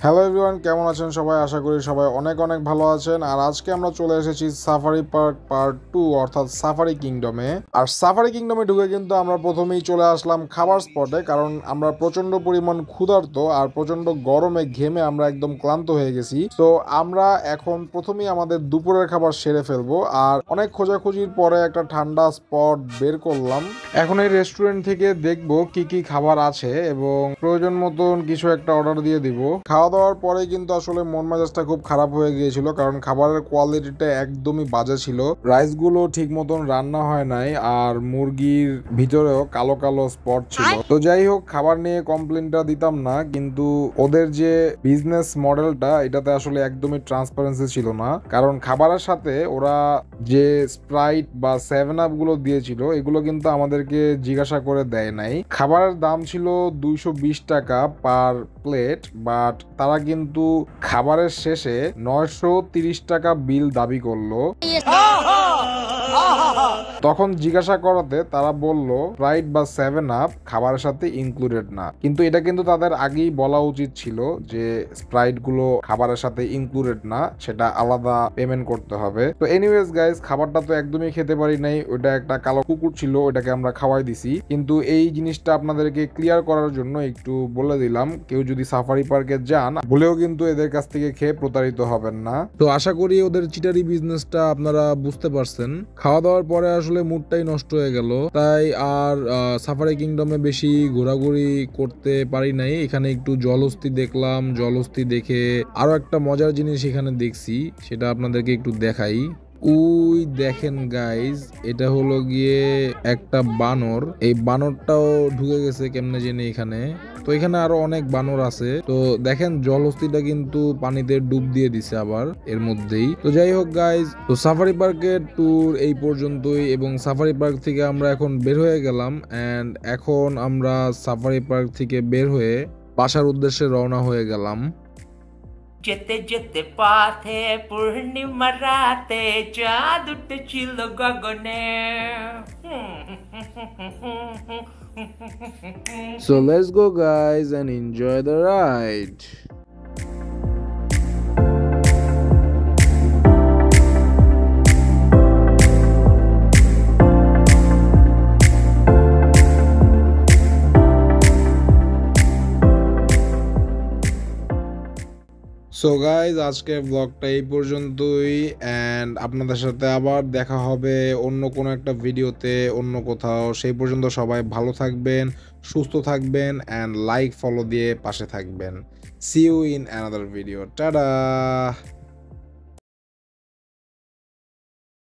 Hello everyone, কেমন আছেন সবাই? আশা করি সবাই অনেক অনেক ভালো আছেন। আর আজকে আমরা চলে এসেছি সাফারি পার্ক পার্ট 2 অর্থাৎ সাফারি কিংডমে। আর সাফারি কিংডমে ঢুকে কিন্তু আমরা প্রথমেই চলে আসলাম খাবার স্পটে, কারণ আমরা প্রচন্ড পরিমাণ ক্ষুধার্ত আর প্রচন্ড গরমে ঘেমে আমরা একদম ক্লান্ত হয়ে গেছি। তো আমরা এখন প্রথমেই আমাদের দুপুরের খাবার সেরে ফেলবো। আর অনেক খোঁজাখুঁজির পরে একটা ঠান্ডা স্পট বের করলাম। এখন এই রেস্টুরেন্ট থেকে দেখবো কি কি খাবার আছে এবং প্রয়োজন মতন কিছু একটা অর্ডার দিয়ে দিব। খাওয়া দাওয়ার পরে কিন্তু আসলে মন মেজাজটা খুব খারাপ হয়ে গিয়েছিল, কারণ খাবারের কোয়ালিটিটা একদমই বাজে ছিল। রাইসগুলো ঠিক মতন রান্না হয় নাই আর মুরগির ভিতরেও কালো কালো স্পট ছিল। তো যাই হোক, খাবার নিয়ে কমপ্লেনটা দিতাম না, কিন্তু ওদের যে বিজনেস মডেলটা এটাতে আসলে একদমই ট্রান্সপারেন্সি ছিল না। কারণ খাবারের সাথে ওরা যে স্প্রাইট বা 7 আপ গুলো দিয়েছিল এগুলো কিন্তু আমাদেরকে জিজ্ঞাসা করে দেয় নাই। খাবারের দাম ছিল 220 টাকা পার প্লেট, বাট তারা কিন্তু খাবারের শেষে 930 টাকা বিল দাবি করলো। তখন জিজ্ঞাসা করাতে তারা বলল স্প্রাইট বা 7 আপ খাবারের সাথে ইনক্লুডেড না। কিন্তু এটা কিন্তু তাদের আগেই বলা উচিত ছিল যে স্প্রাইট গুলো খাবারের সাথে ইনক্লুডেড না, সেটা আলাদা পেমেন্ট করতে হবে। তো এনিওয়েজ গাইস, খাবারটা তো একদমই খেতে পারি নাই। ওটা একটা কালো কুকুর ছিল, ওটাকে আমরা খাওয়াই দিছি। কিন্তু এই জিনিসটা আপনাদেরকে ক্লিয়ার করার জন্য একটু বলে দিলাম, কেউ যদি সাফারি পার্কে যান বলেও কিন্তু এদের কাছ থেকে খেয়ে প্রতারিত হবেন না। তো আশা করি ওদের চিটারি বিজনেসটা আপনারা বুঝতে পারছেন। খাওয়া দাওয়ার পরে আসলে মুডটাই নষ্ট হয়ে গেল, তাই আর সাফারি কিংডমে বেশি ঘোরাঘুরি করতে পারি নাই। এখানে একটু জলহস্তি দেখলাম, জলহস্তি দেখে আরো একটা মজার জিনিস এখানে দেখছি, সেটা আপনাদেরকে একটু দেখাই। ওই দেখেন গাইজ, এটা হলো গিয়ে একটা বানর। এই বানরটাও ঢুকে গেছে কেমনে জেনে এখানে। তো এখানে আরো অনেক বানর আছে। তো দেখেন জলহস্তিটা কিন্তু পানিতে ডুব দিয়ে দিছে আবার এর মধ্যেই। তো যাই হোক গাইজ, তো সাফারি পার্কের ট্যুর এই পর্যন্তই, এবং সাফারি পার্ক থেকে আমরা এখন বের হয়ে গেলাম। এন্ড এখন আমরা সাফারি পার্ক থেকে বের হয়ে বাসার উদ্দেশ্যে রওনা হয়ে গেলাম। যেতে যেতে পথে পূর্ণিমা রাতে চাঁদ উঠেছিল গগনে। So let's go guys and enjoy the ride. So guys, আজকের ব্লগটা এই পর্যন্তই। অ্যান্ড আপনাদের সাথে আবার দেখা হবে অন্য কোনো একটা ভিডিওতে, অন্য কোথাও। সেই পর্যন্ত সবাই ভালো থাকবেন, সুস্থ থাকবেন, অ্যান্ড লাইক ফলো দিয়ে পাশে থাকবেন। See you in another video. Tata.